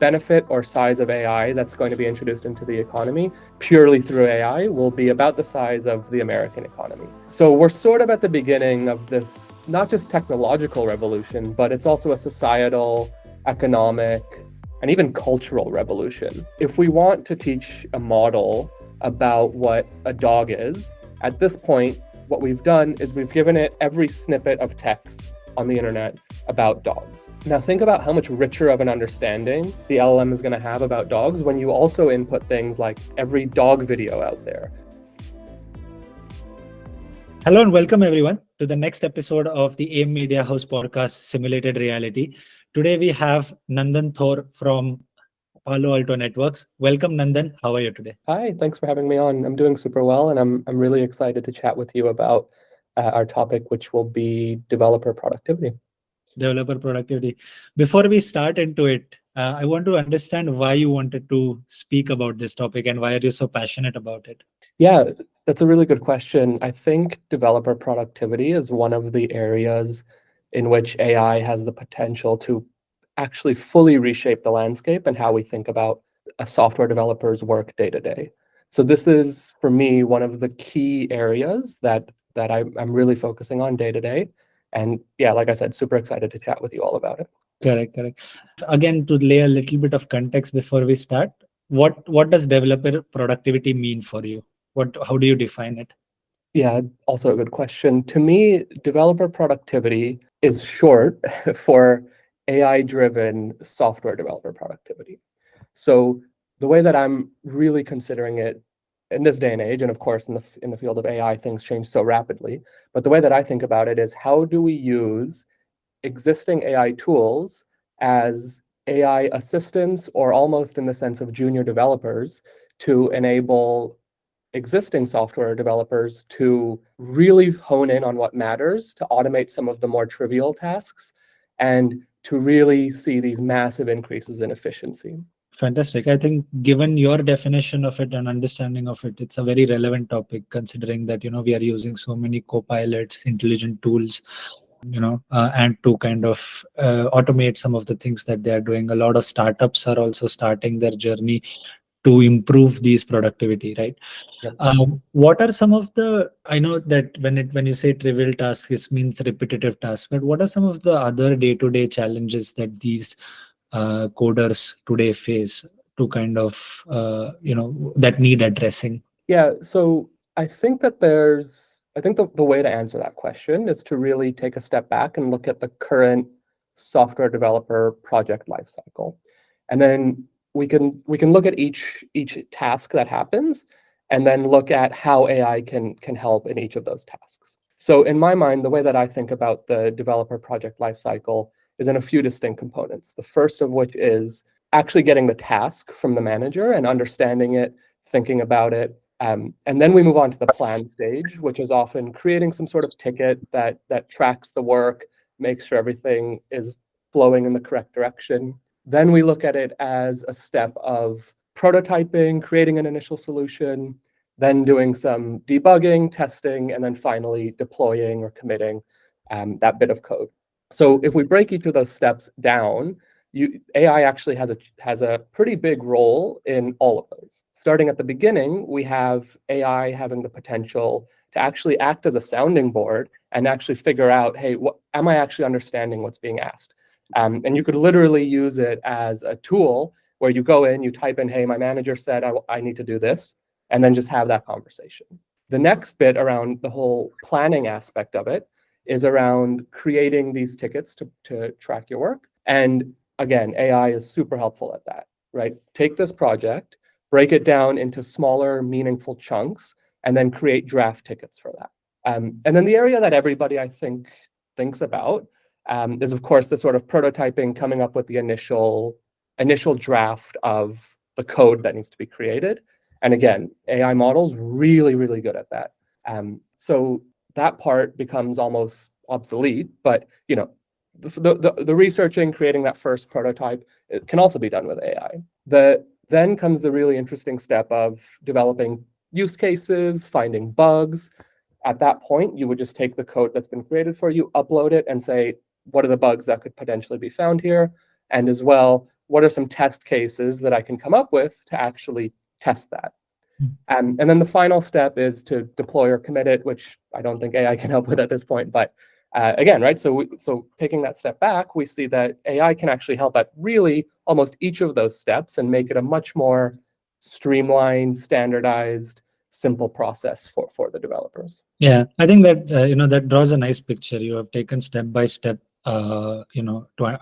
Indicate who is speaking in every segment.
Speaker 1: benefit or size of AI that's going to be introduced into the economy purely through AI will be about the size of the American economy. So we're sort of at the beginning of this, not just technological revolution, but it's also a societal, economic, and even cultural revolution. If we want to teach a model about what a dog is, at this point, what we've done is we've given it every snippet of text on the internet about dogs. Now think about how much richer of an understanding the LLM is going to have about dogs when you also input things like every dog video out there.
Speaker 2: Hello and welcome everyone to the next episode of the AIM Media House podcast, Simulated Reality. Today we have Nandan Thor from Palo Alto Networks. Welcome Nandan, how are you today?
Speaker 1: Hi, thanks for having me on. I'm doing super well, and I'm really excited to chat with you about our topic, which will be developer productivity.
Speaker 2: Developer productivity. Before we start into it, I want to understand why you wanted to speak about this topic and why are you so passionate about it?
Speaker 1: Yeah, that's a really good question. I think developer productivity is one of the areas in which AI has the potential to actually fully reshape the landscape and how we think about a software developer's work day to day. So this is, for me, one of the key areas that I'm really focusing on day to day. And yeah, like I said, super excited to chat with you all about it.
Speaker 2: Correct. Again, to lay a little bit of context before we start, what does developer productivity mean for you? How do you define it?
Speaker 1: Yeah, also a good question. To me, developer productivity is short for AI-driven software developer productivity. So the way that I'm really considering it in this day and age, and of course in the field of AI, things change so rapidly, but the way that I think about it is how do we use existing AI tools as AI assistants, or almost in the sense of junior developers, to enable existing software developers to really hone in on what matters, to automate some of the more trivial tasks, and to really see these massive increases in efficiency.
Speaker 2: Fantastic. I think given your definition of it and understanding of it, it's a very relevant topic considering that, we are using so many co-pilots, intelligent tools, and to kind of automate some of the things that they are doing. A lot of startups are also starting their journey to improve these productivity, right?
Speaker 1: Yep.
Speaker 2: What are some of the, I know that when you say trivial tasks, it means repetitive tasks, but what are some of the other day-to-day challenges that these coders today face to kind of, that need addressing?
Speaker 1: Yeah, so I think the way to answer that question is to really take a step back and look at the current software developer project lifecycle. And then we can look at each task that happens and then look at how AI can help in each of those tasks. So in my mind, the way that I think about the developer project lifecycle is in a few distinct components. The first of which is actually getting the task from the manager and understanding it, thinking about it. And then we move on to the plan stage, which is often creating some sort of ticket that tracks the work, makes sure everything is flowing in the correct direction. Then we look at it as a step of prototyping, creating an initial solution, then doing some debugging, testing, and then finally deploying or committing that bit of code. So if we break each of those steps down, AI actually has a pretty big role in all of those. Starting at the beginning, we have AI having the potential to actually act as a sounding board and actually figure out, hey, am I actually understanding what's being asked? And you could literally use it as a tool where you go in, you type in, hey, my manager said I need to do this, and then just have that conversation. The next bit around the whole planning aspect of it is around creating these tickets to track your work. And again, AI is super helpful at that, right? Take this project, break it down into smaller, meaningful chunks, and then create draft tickets for that. And then the area that everybody, I think, thinks about is, of course, the sort of prototyping, coming up with the initial draft of the code that needs to be created. And again, AI models really, really good at that. So that part becomes almost obsolete, but the researching, creating that first prototype, it can also be done with AI. Then comes the really interesting step of developing use cases, finding bugs. At that point, you would just take the code that's been created for you, upload it, and say, what are the bugs that could potentially be found here? And as well, what are some test cases that I can come up with to actually test that? And then the final step is to deploy or commit it, which I don't think AI can help with at this point. But again, right? So taking that step back, we see that AI can actually help at really almost each of those steps and make it a much more streamlined, standardized, simple process for the developers.
Speaker 2: Yeah, I think that that draws a nice picture. You have taken step by step, to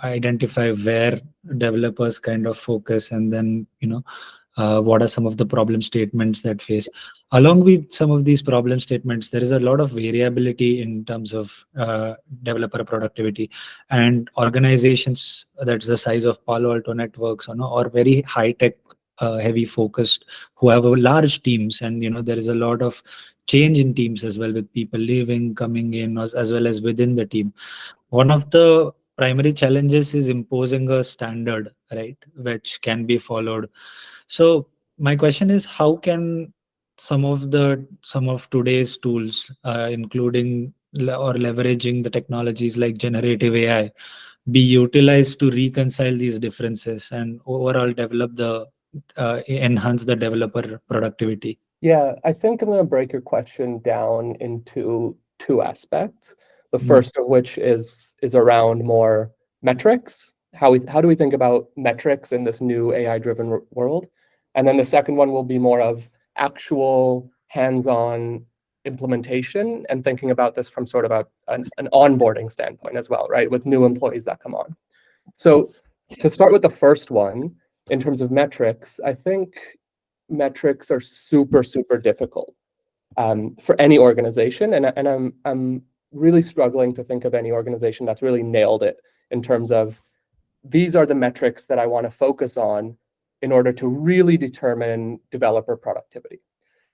Speaker 2: identify where developers kind of focus, and then what are some of the problem statements that face. Along with some of these problem statements, there is a lot of variability in terms of developer productivity, and organizations that's the size of Palo Alto Networks, or very high tech, heavy focused, who have large teams, and there is a lot of change in teams as well, with people leaving, coming in, as well as within the team. One of the primary challenges is imposing a standard, right, which can be followed. So my question is, how can some of today's tools, including or leveraging the technologies like generative AI, be utilized to reconcile these differences and overall develop the enhance the developer productivity?
Speaker 1: Yeah, I think I'm going to break your question down into two aspects. The
Speaker 2: Mm.
Speaker 1: first of which is around more metrics. How do we think about metrics in this new AI-driven world? And then the second one will be more of actual hands-on implementation and thinking about this from sort of an onboarding standpoint as well, right? With new employees that come on. So to start with the first one, in terms of metrics, I think metrics are super, super difficult for any organization. And I'm really struggling to think of any organization that's really nailed it in terms of these are the metrics that I want to focus on in order to really determine developer productivity.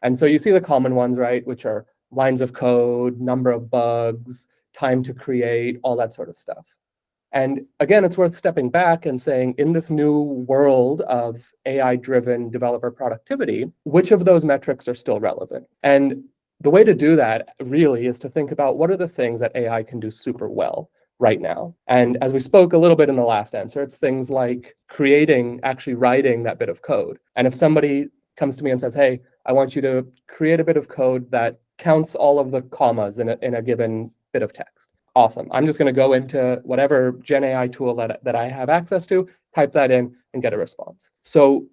Speaker 1: And so you see the common ones, right, which are lines of code, number of bugs, time to create, all that sort of stuff. And again, it's worth stepping back and saying, in this new world of AI-driven developer productivity, which of those metrics are still relevant? And the way to do that really is to think about what are the things that AI can do super well right now. And as we spoke a little bit in the last answer, it's things like actually writing that bit of code. And if somebody comes to me and says, hey, I want you to create a bit of code that counts all of the commas in a given bit of text. Awesome. I'm just going to go into whatever Gen AI tool that I have access to, type that in, and get a response. So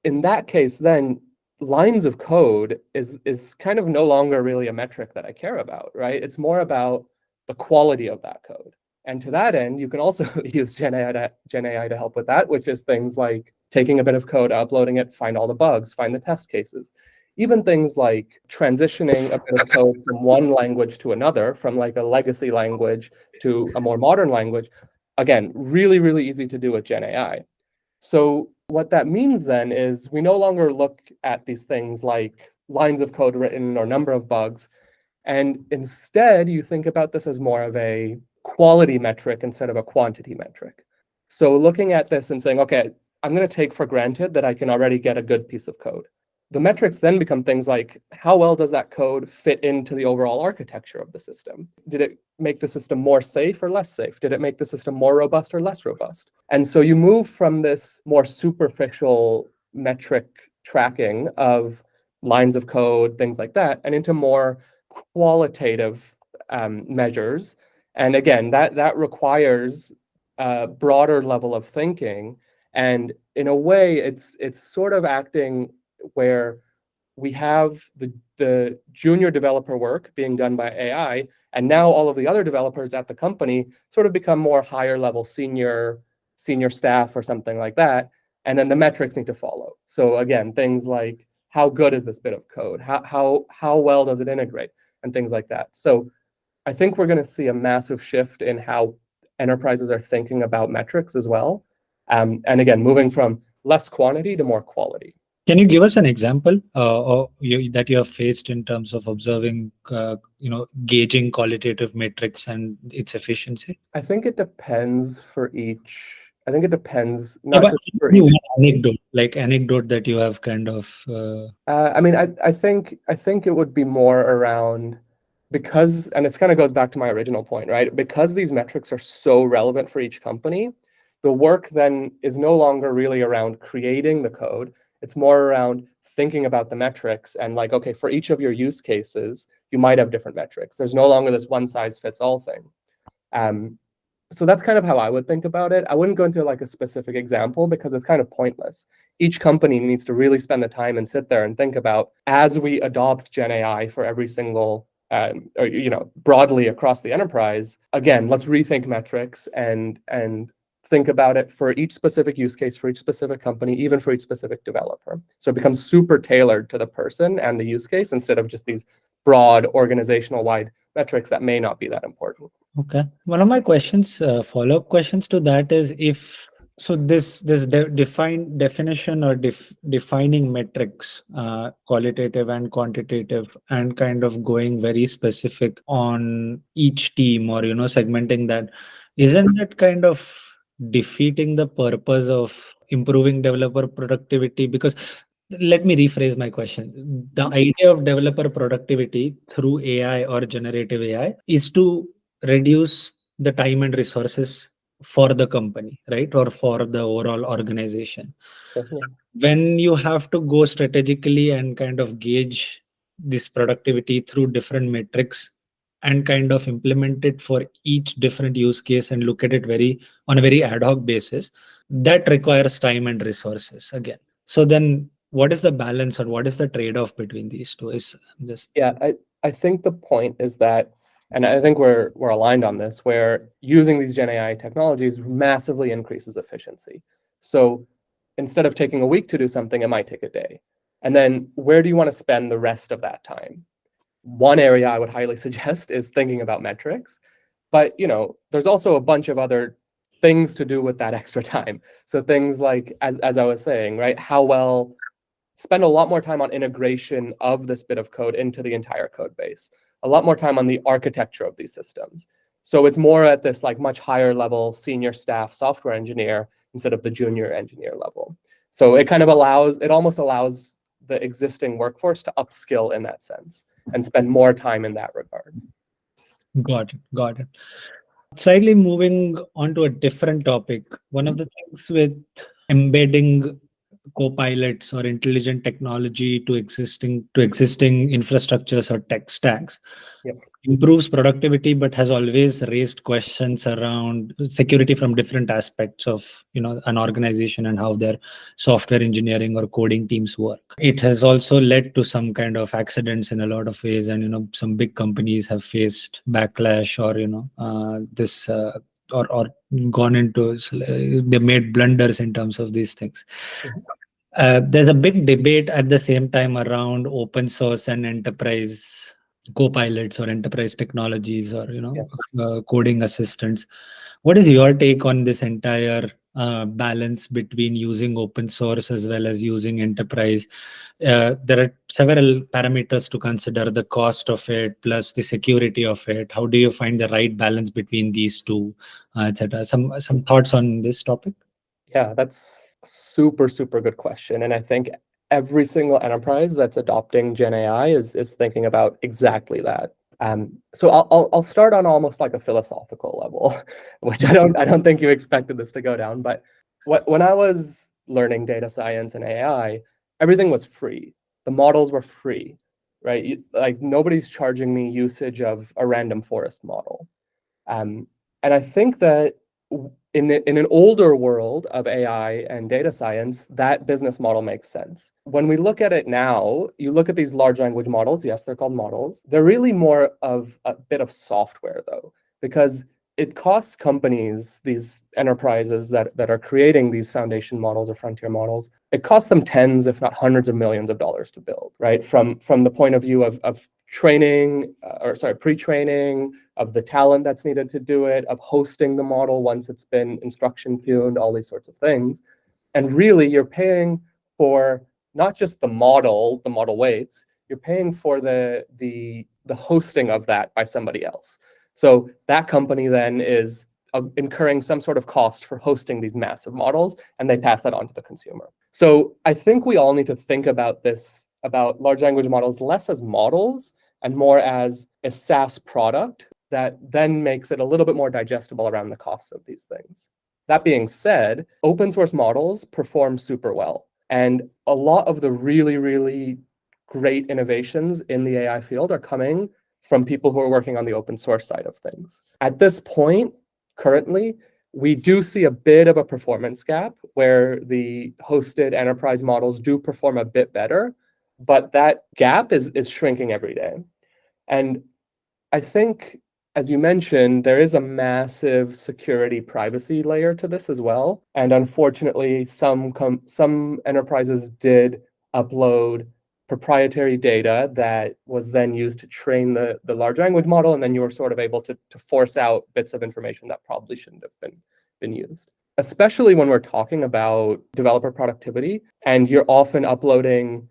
Speaker 1: in that case, then lines of code is kind of no longer really a metric that I care about, right? It's more about the quality of that code. And to that end, you can also use Gen AI to help with that, which is things like taking a bit of code, uploading it, find all the bugs, find the test cases. Even things like transitioning a bit of code from one language to another, from like a legacy language to a more modern language, again, really, really easy to do with Gen AI. So what that means then is we no longer look at these things like lines of code written or number of bugs, and instead you think about this as more of a quality metric instead of a quantity metric. So looking at this and saying, okay, I'm going to take for granted that I can already get a good piece of code. The metrics then become things like, how well does that code fit into the overall architecture of the system? Did it make the system more safe or less safe? Did it make the system more robust or less robust? And so you move from this more superficial metric tracking of lines of code, things like that, and into more qualitative measures. And again, that requires a broader level of thinking. And in a way, it's sort of acting where we have the junior developer work being done by AI, and now all of the other developers at the company sort of become more higher level senior staff or something like that. And then the metrics need to follow. So again, things like how good is this bit of code? How well does it integrate? And things like that. So I think we're going to see a massive shift in how enterprises are thinking about metrics as well. And again, moving from less quantity to more quality.
Speaker 2: Can you give us an example that you have faced in terms of observing, gauging qualitative metrics and its efficiency?
Speaker 1: I think it depends for each. I think it depends
Speaker 2: Yeah,
Speaker 1: not
Speaker 2: but
Speaker 1: just for
Speaker 2: give
Speaker 1: each.
Speaker 2: one anecdote that you have kind of.
Speaker 1: I mean, I think it would be more around because, and it's kind of goes back to my original point, right? Because these metrics are so relevant for each company, the work then is no longer really around creating the code. It's more around thinking about the metrics and like, okay, for each of your use cases, you might have different metrics. There's no longer this one size fits all thing. So that's kind of how I would think about it. I wouldn't go into like a specific example because it's kind of pointless. Each company needs to really spend the time and sit there and think about, as we adopt Gen AI for every single, or broadly across the enterprise. Again, let's rethink metrics and think about it for each specific use case, for each specific company, even for each specific developer. So it becomes super tailored to the person and the use case instead of just these broad organizational wide metrics that may not be that important.
Speaker 2: Okay. One of my questions, follow-up questions to that is if so this definition or defining metrics, qualitative and quantitative, and kind of going very specific on each team or segmenting that, isn't that kind of defeating the purpose of improving developer productivity? Because let me rephrase my question. The idea of developer productivity through AI or generative AI is to reduce the time and resources for the company, right? Or for the overall organization.
Speaker 1: Sure, yeah.
Speaker 2: When you have to go strategically and kind of gauge this productivity through different metrics and kind of implement it for each different use case and look at it on a very ad hoc basis, that requires time and resources again. So then what is the balance or what is the trade-off between these two? Is just
Speaker 1: Yeah, I think the point is that, and I think we're aligned on this, where using these Gen AI technologies massively increases efficiency. So instead of taking a week to do something, it might take a day. And then where do you want to spend the rest of that time? One area I would highly suggest is thinking about metrics, but there's also a bunch of other things to do with that extra time. So things like, as I was saying, right, spend a lot more time on integration of this bit of code into the entire code base, a lot more time on the architecture of these systems. So it's more at this like much higher level senior staff software engineer instead of the junior engineer level. So it almost allows the existing workforce to upskill in that sense and spend more time in that regard.
Speaker 2: got it. Slightly moving on to a different topic. One of the things with embedding co-pilots or intelligent technology to existing infrastructures or tech stacks
Speaker 1: Yep.
Speaker 2: improves productivity, but has always raised questions around security from different aspects of an organization and how their software engineering or coding teams work. It has also led to some kind of accidents in a lot of ways, and some big companies have faced backlash or this or gone into they made blunders in terms of these things. There's a big debate at the same time around open source and enterprise co-pilots or enterprise technologies or coding assistants. What is your take on this entire balance between using open source as well as using enterprise? There are several parameters to consider: the cost of it plus the security of it. How do you find the right balance between these two, etc.? Some thoughts on this topic?
Speaker 1: Yeah, that's a super, super good question. And I think every single enterprise that's adopting Gen AI is thinking about exactly that. So I'll start on almost like a philosophical level, which I don't think you expected this to go down. But when I was learning data science and AI, everything was free. The models were free, right? Like nobody's charging me usage of a random forest model. And I think that in an older world of AI and data science, that business model makes sense. When we look at it now, you look at these large language models, yes, they're called models. They're really more of a bit of software though, because it costs companies, these enterprises that are creating these foundation models or frontier models, it costs them tens, if not hundreds of millions of dollars to build, right? From the point of view of training, pre-training, of the talent that's needed to do it, of hosting the model once it's been instruction tuned, all these sorts of things. And really, you're paying for not just the model weights, you're paying for the hosting of that by somebody else. So that company then is incurring some sort of cost for hosting these massive models, and they pass that on to the consumer. So I think we all need to think about this, about large language models, less as models and more as a SaaS product that then makes it a little bit more digestible around the cost of these things. That being said, open source models perform super well. And a lot of the really, really great innovations in the AI field are coming from people who are working on the open source side of things. At this point, currently, we do see a bit of a performance gap where the hosted enterprise models do perform a bit better, but that gap is shrinking every day. And I think, as you mentioned, there is a massive security privacy layer to this as well. And unfortunately, some enterprises did upload proprietary data that was then used to train the large language model, and then you were sort of able to force out bits of information that probably shouldn't have been used. Especially when we're talking about developer productivity, and you're often uploading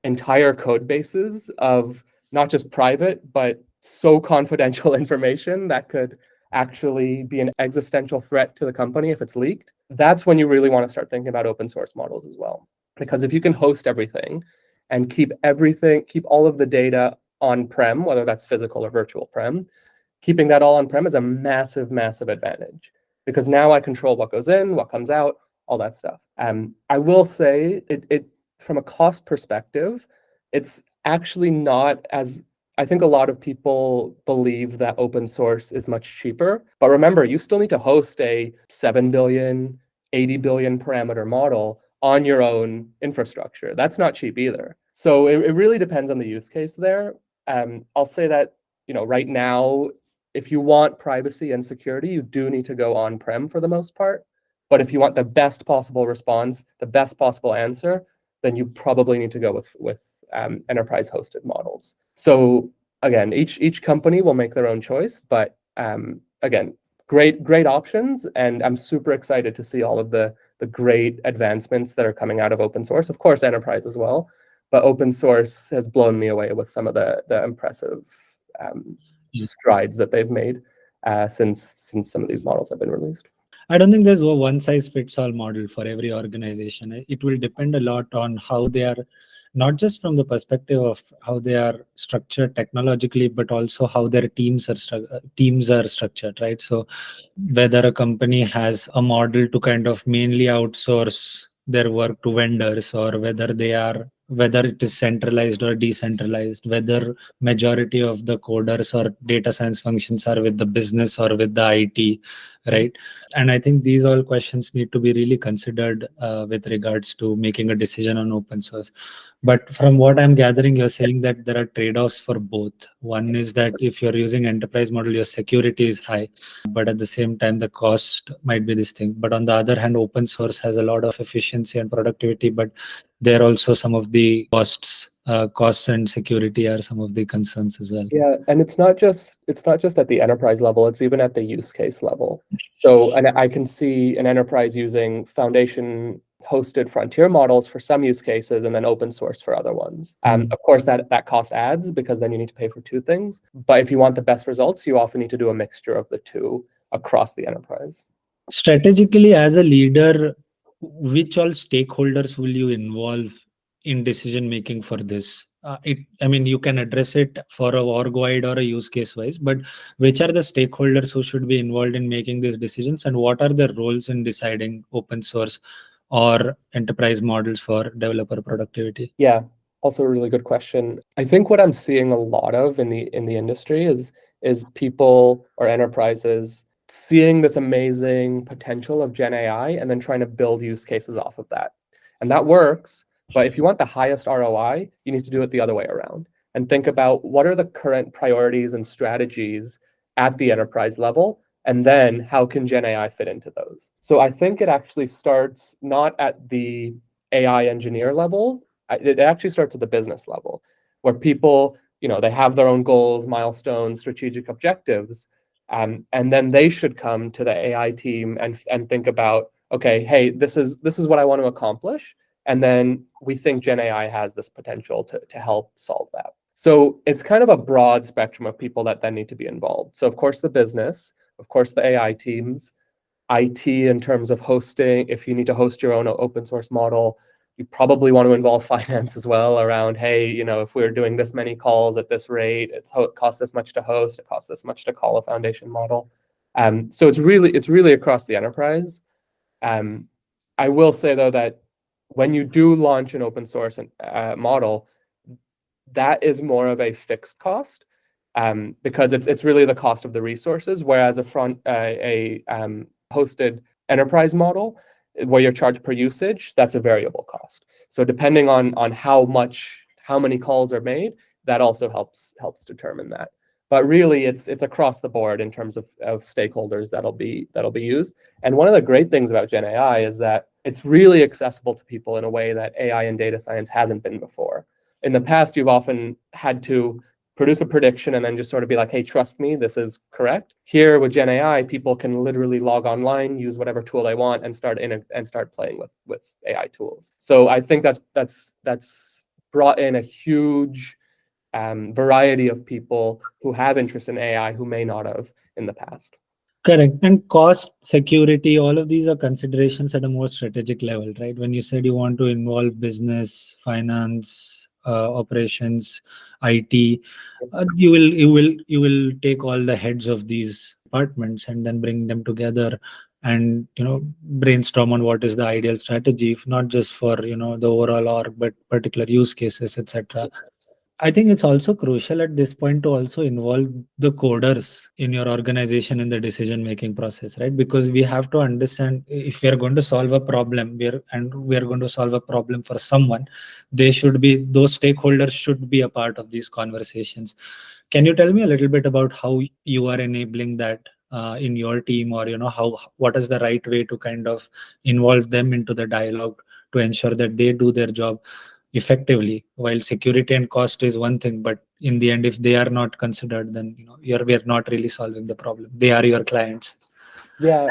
Speaker 1: entire code bases of not just private, but so confidential information that could actually be an existential threat to the company if it's leaked. That's when you really want to start thinking about open source models as well. Because if you can host everything and keep all of the data on-prem, whether that's physical or virtual prem, keeping that all on-prem is a massive, massive advantage. Because now I control what goes in, what comes out, all that stuff. I will say it from a cost perspective, it's actually not as, I think a lot of people believe that open source is much cheaper. But remember, you still need to host a 7 billion, 80 billion parameter model on your own infrastructure. That's not cheap either. So it really depends on the use case there. I'll say that, right now, if you want privacy and security, you do need to go on-prem for the most part. But if you want the best possible response, the best possible answer, then you probably need to go with enterprise hosted models. So again, each company will make their own choice, but again, great options, and I'm super excited to see all of the great advancements that are coming out of open source. Of course, enterprise as well, but open source has blown me away with some of the impressive strides that they've made since some of these models have been released.
Speaker 2: I don't think there's a one size fits all model for every organization. It will depend a lot on how they are, not just from the perspective of how they are structured technologically, but also how their teams are structured, right? So whether a company has a model to kind of mainly outsource their work to vendors, or whether it is centralized or decentralized, whether majority of the coders or data science functions are with the business or with the IT, right? And I think these all questions need to be really considered with regards to making a decision on open source. But from what I'm gathering, you're saying that there are trade-offs for both. One is that if you're using enterprise model, your security is high, but at the same time, the cost might be this thing. But on the other hand, open source has a lot of efficiency and productivity, but there are also some of the costs and security are some of the concerns as well.
Speaker 1: Yeah, and it's not just at the enterprise level, it's even at the use case level. So, and I can see an enterprise using foundation hosted frontier models for some use cases and then open source for other ones. Of course, that cost adds because then you need to pay for two things. But if you want the best results, you often need to do a mixture of the two across the enterprise.
Speaker 2: Strategically, as a leader, which all stakeholders will you involve in decision making for this? I mean, you can address it for a org wide or a use case wise, but which are the stakeholders who should be involved in making these decisions, and what are their roles in deciding open source or enterprise models for developer productivity?
Speaker 1: Yeah, also a really good question. I think what I'm seeing a lot of in the industry is people or enterprises seeing this amazing potential of Gen AI and then trying to build use cases off of that. And that works, but if you want the highest ROI, you need to do it the other way around and think about what are the current priorities and strategies at the enterprise level, and then how can Gen AI fit into those? So I think it actually starts not at the AI engineer level, it actually starts at the business level, where people, they have their own goals, milestones, strategic objectives, and then they should come to the AI team and think about, okay, hey, this is what I want to accomplish, and then we think Gen AI has this potential to help solve that. So it's kind of a broad spectrum of people that then need to be involved. So of course the business, of course the AI teams, IT in terms of hosting. If you need to host your own open source model, you probably want to involve finance as well around, hey, if we're doing this many calls at this rate, it costs this much to host, it costs this much to call a foundation model. So it's really across the enterprise. I will say though that when you do launch an open source model, that is more of a fixed cost, because it's really the cost of the resources. Whereas a hosted enterprise model, where you're charged per usage, that's a variable cost. So depending on how many calls are made, that also helps determine that. But really, it's across the board in terms of stakeholders that'll be used. And one of the great things about Gen AI is that it's really accessible to people in a way that AI and data science hasn't been before. In the past, you've often had to produce a prediction and then just sort of be like, hey, trust me, this is correct. Here with Gen AI, people can literally log online, use whatever tool they want, and start playing with AI tools. So I think that's brought in a huge variety of people who have interest in AI who may not have in the past.
Speaker 2: Correct. And cost, security, all of these are considerations at a more strategic level, right? When you said you want to involve business, finance, operations, IT, you will take all the heads of these departments and then bring them together and brainstorm on what is the ideal strategy, if not just for the overall org, but particular use cases, etc. I think it's also crucial at this point to also involve the coders in your organization in the decision making process, right? Because we have to understand, if we are going to solve a problem, we are going to solve a problem for someone, those stakeholders should be a part of these conversations. Can you tell me a little bit about how you are enabling that in your team, or what is the right way to kind of involve them into the dialogue to ensure that they do their job effectively? While security and cost is one thing, but in the end, if they are not considered, then we are not really solving the problem. They are your clients.
Speaker 1: Yeah,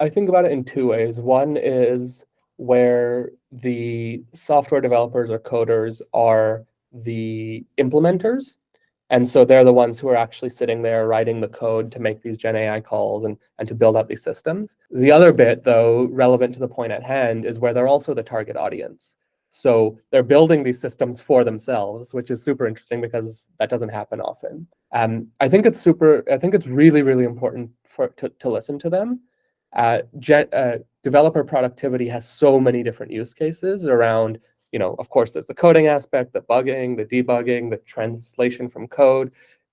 Speaker 1: I think about it in two ways. One is where the software developers or coders are the implementers. And so they're the ones who are actually sitting there writing the code to make these Gen AI calls and to build out these systems. The other bit, though, relevant to the point at hand, is where they're also the target audience. So they're building these systems for themselves, which is super interesting because that doesn't happen often. I think it's really, really important to listen to them. Developer productivity has so many different use cases around, of course, there's the coding aspect, the bugging, the debugging, the translation from code.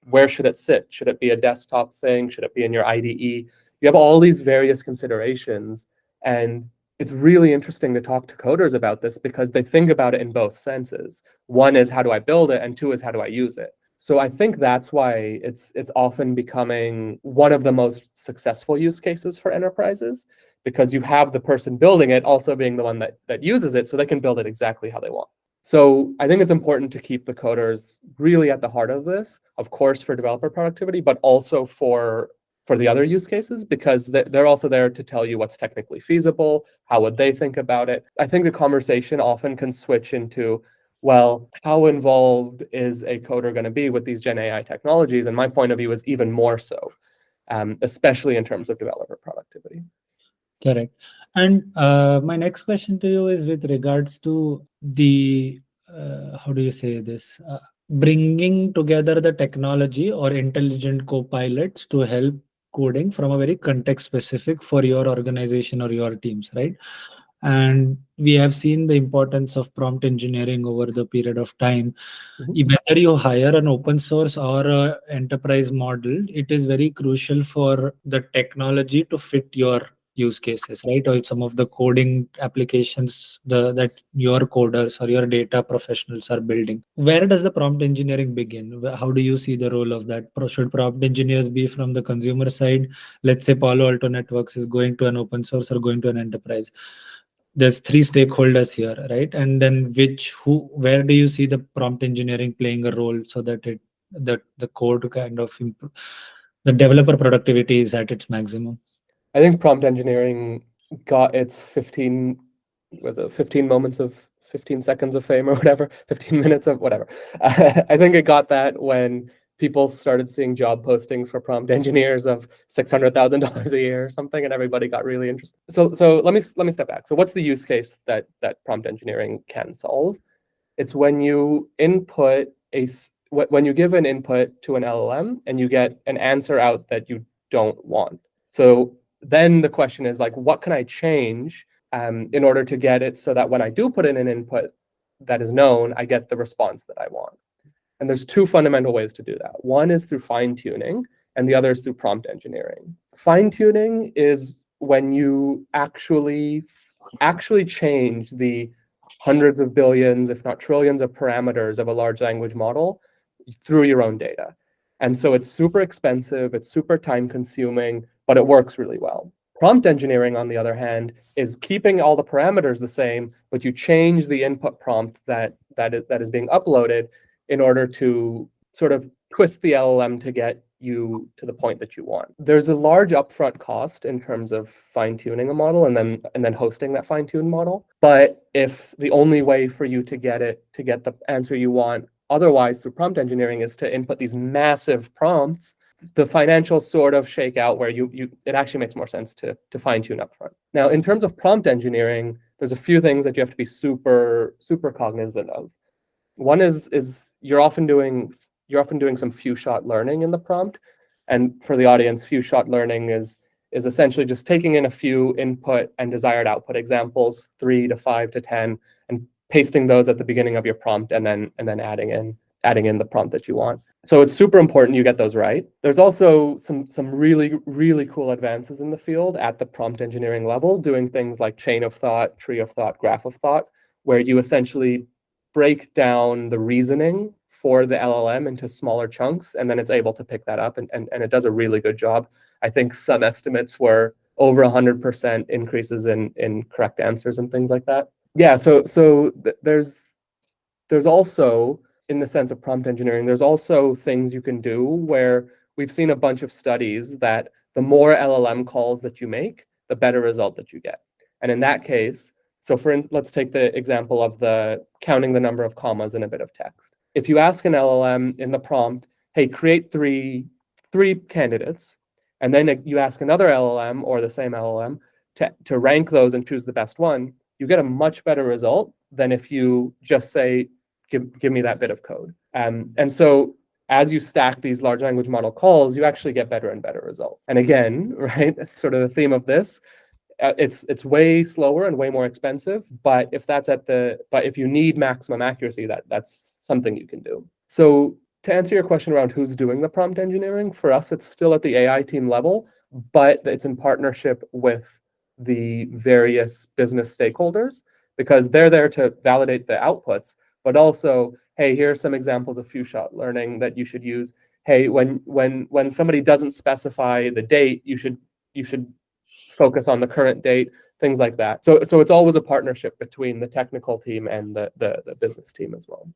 Speaker 1: Where should it sit? Should it be a desktop thing? Should it be in your IDE? You have all these various considerations, and it's really interesting to talk to coders about this because they think about it in both senses. One is, how do I build it? And two is, how do I use it? So I think that's why it's often becoming one of the most successful use cases for enterprises, because you have the person building it also being the one that uses it, so they can build it exactly how they want. So I think it's important to keep the coders really at the heart of this, of course, for developer productivity, but also for the other use cases, because they're also there to tell you what's technically feasible, how would they think about it. I think the conversation often can switch into, well, how involved is a coder going to be with these Gen AI technologies? And my point of view is even more so, especially in terms of developer productivity.
Speaker 2: Correct. And my next question to you is with regards to the, how do you say this? Bringing together the technology or intelligent co-pilots to help coding from a very context specific for your organization or your teams, right? And we have seen the importance of prompt engineering over the period of time. Whether you hire an open source or a enterprise model, it is very crucial for the technology to fit your use cases, right? Or some of the coding applications that your coders or your data professionals are building. Where does the prompt engineering begin? How do you see the role of that? Should prompt engineers be from the consumer side? Let's say Palo Alto Networks is going to an open source or going to an enterprise. There's three stakeholders here, right? And then where do you see the prompt engineering playing a role so that the code kind of the developer productivity is at its maximum?
Speaker 1: I think prompt engineering got its 15 seconds of fame or whatever, 15 minutes of whatever. I think it got that when people started seeing job postings for prompt engineers of $600,000 a year or something, and everybody got really interested. So let me step back. So what's the use case that prompt engineering can solve? It's when you when you give an input to an LLM and you get an answer out that you don't want. So then the question is like, what can I change in order to get it so that when I do put in an input that is known, I get the response that I want. And there's two fundamental ways to do that. One is through fine tuning, and the other is through prompt engineering. Fine tuning is when you actually change the hundreds of billions, if not trillions of parameters of a large language model through your own data. And so it's super expensive, it's super time consuming, but it works really well. Prompt engineering, on the other hand, is keeping all the parameters the same, but you change the input prompt that is being uploaded in order to sort of twist the LLM to get you to the point that you want. There's a large upfront cost in terms of fine-tuning a model and then hosting that fine-tuned model. But if the only way for you to get the answer you want otherwise through prompt engineering is to input these massive prompts, the financials sort of shake out where it actually makes more sense to fine-tune upfront. Now, in terms of prompt engineering, there's a few things that you have to be super cognizant of. One is you're often doing some few-shot learning in the prompt, and for the audience, few-shot learning is essentially just taking in a few input and desired output examples, 3 to 5 to 10, and pasting those at the beginning of your prompt, and then adding in the prompt that you want. So it's super important you get those right. There's also some really cool advances in the field at the prompt engineering level, doing things like chain of thought, tree of thought, graph of thought, where you essentially break down the reasoning for the LLM into smaller chunks, and then it's able to pick that up, and it does a really good job. I think some estimates were over 100% increases in correct answers and things like that. Yeah, so there's also, in the sense of prompt engineering, there's also things you can do where we've seen a bunch of studies that the more LLM calls that you make, the better result that you get. And in that case, so for instance, let's take the example of the counting the number of commas in a bit of text. If you ask an LLM in the prompt, hey, create three candidates, and then you ask another LLM or the same LLM to rank those and choose the best one, you get a much better result than if you just say, give me that bit of code. And so as you stack these large language model calls, you actually get better and better results. And again, right, sort of the theme of this, it's way slower and way more expensive, but if you need maximum accuracy, that's something you can do. So to answer your question around who's doing the prompt engineering, for us, it's still at the AI team level, but it's in partnership with the various business stakeholders, because they're there to validate the outputs, but also, hey, here are some examples of few-shot learning that you should use. Hey, when somebody doesn't specify the date, you should focus on the current date, things like that. So it's always a partnership between the technical team and the business team as well.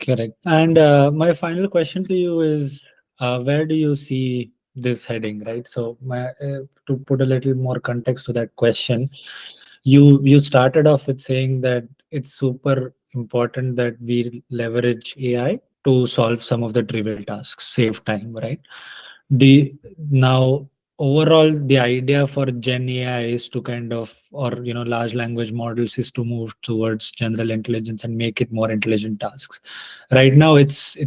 Speaker 2: Correct. And my final question to you is, where do you see this heading, right? So to put a little more context to that question, you started off with saying that it's super important that we leverage AI to solve some of the trivial tasks, save time, right? Now overall the idea for Gen AI is to kind of, or large language models is to move towards general intelligence and make it more intelligent tasks. Right now it's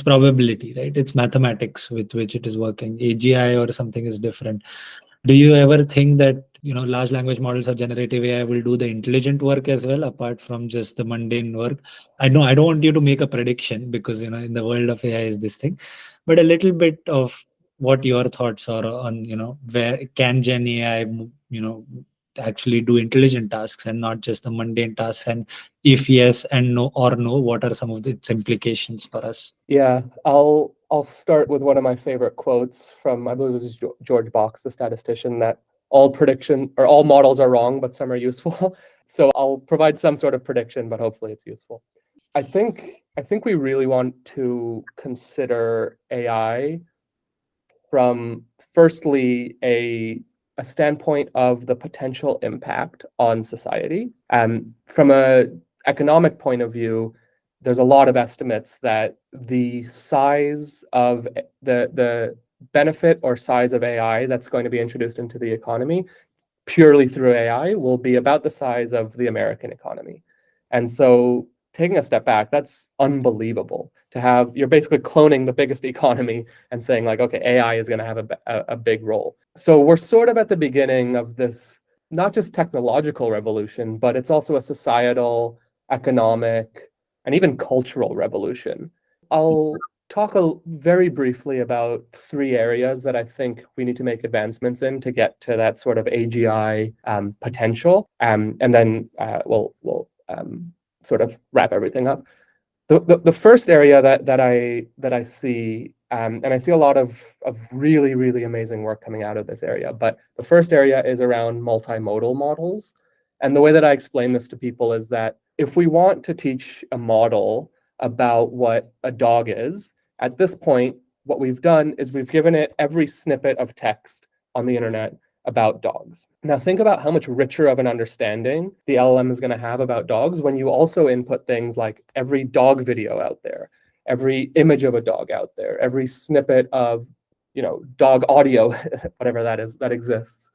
Speaker 2: probability, right? It's mathematics with which it is working. AGI or something is different. Do you ever think that large language models or generative AI will do the intelligent work as well, apart from just the mundane work? I know I don't want you to make a prediction, because in the world of AI is this thing, but a little bit of what your thoughts are on where can Gen AI actually do intelligent tasks and not just the mundane tasks, and if yes and no or no, what are some of its implications for us?
Speaker 1: Yeah, I'll start with one of my favorite quotes from, I believe it was George Box, the statistician, that all models are wrong, but some are useful. So I'll provide some sort of prediction, but hopefully it's useful. I think we really want to consider AI from, firstly, a standpoint of the potential impact on society. From an economic point of view, there's a lot of estimates that the size of the benefit or size of AI that's going to be introduced into the economy purely through AI will be about the size of the American economy. And so taking a step back, that's unbelievable to have. You're basically cloning the biggest economy and saying like, okay, AI is going to have a big role. So we're sort of at the beginning of this, not just technological revolution, but it's also a societal, economic, and even cultural revolution. I'll talk very briefly about three areas that I think we need to make advancements in to get to that sort of AGI potential, and then we'll sort of wrap everything up. The first area that I see, and I see a lot of really amazing work coming out of this area, but the first area is around multimodal models. And the way that I explain this to people is that if we want to teach a model about what a dog is, at this point, what we've done is we've given it every snippet of text on the internet about dogs. Now think about how much richer of an understanding the LLM is going to have about dogs when you also input things like every dog video out there, every image of a dog out there, every snippet of, dog audio, whatever that is, that exists.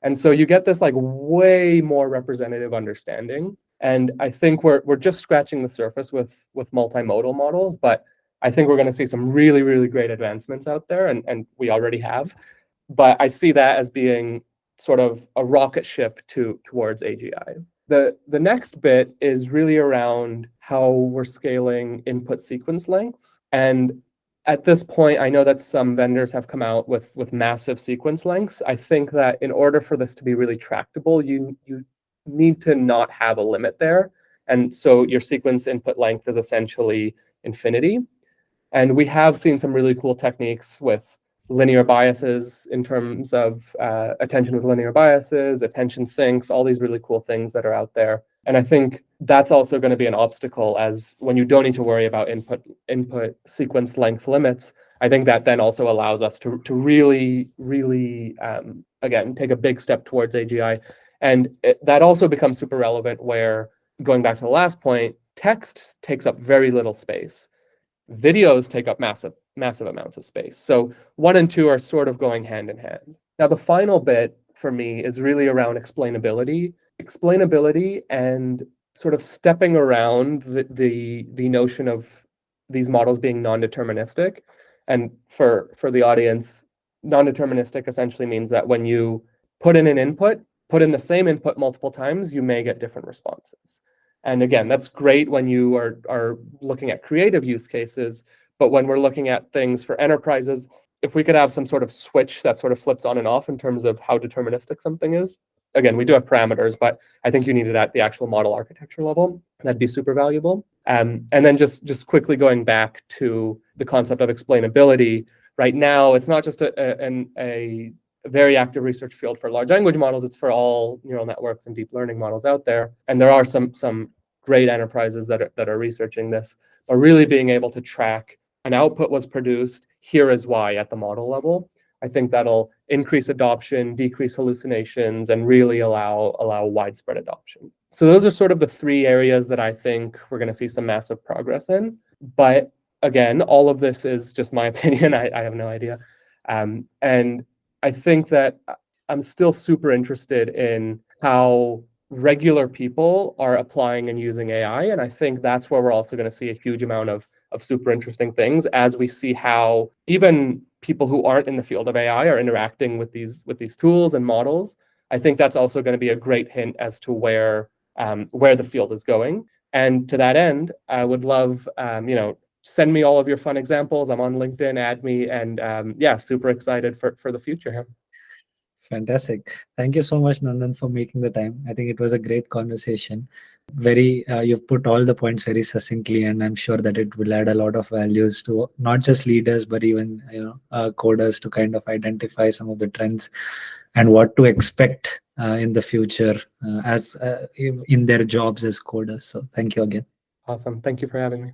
Speaker 1: And so you get this like way more representative understanding. And I think we're just scratching the surface with multimodal models, but I think we're going to see some really great advancements out there, and we already have. But I see that as being sort of a rocket ship towards AGI. The next bit is really around how we're scaling input sequence lengths. And at this point, I know that some vendors have come out with massive sequence lengths. I think that in order for this to be really tractable, you need to not have a limit there. And so your sequence input length is essentially infinity. And we have seen some really cool techniques with linear biases in terms of attention with linear biases, attention sinks, all these really cool things that are out there. And I think that's also going to be an obstacle, as when you don't need to worry about input sequence length limits. I think that then also allows us to really again take a big step towards AGI. And that also becomes super relevant where, going back to the last point, text takes up very little space. Videos take up massive amounts of space. So 1 and 2 are sort of going hand in hand. Now, the final bit for me is really around explainability and sort of stepping around the notion of these models being non-deterministic. And for the audience, non-deterministic essentially means that when you put in an input, put in the same input multiple times, you may get different responses. And again, that's great when you are looking at creative use cases, but when we're looking at things for enterprises, if we could have some sort of switch that sort of flips on and off in terms of how deterministic something is. Again, we do have parameters, but I think you need it at the actual model architecture level. That'd be super valuable. And then just quickly going back to the concept of explainability, right now, it's not just a very active research field for large language models. It's for all neural networks and deep learning models out there. And there are some great enterprises that are researching this, but really being able to track an output was produced, here is why at the model level. I think that'll increase adoption, decrease hallucinations, and really allow widespread adoption. So those are sort of the three areas that I think we're going to see some massive progress in. But again, all of this is just my opinion. I have no idea. And I think that I'm still super interested in how regular people are applying and using AI. And I think that's where we're also going to see a huge amount of super interesting things as we see how even people who aren't in the field of AI are interacting with these tools and models. I think that's also going to be a great hint as to where the field is going. And to that end, I would love, send me all of your fun examples. I'm on LinkedIn, add me, and super excited for the future here.
Speaker 2: Fantastic. Thank you so much, Nandan, for making the time. I think it was a great conversation. You've put all the points very succinctly, and I'm sure that it will add a lot of values to not just leaders, but even coders to kind of identify some of the trends and what to expect in the future as in their jobs as coders. So thank you again.
Speaker 1: Awesome. Thank you for having me.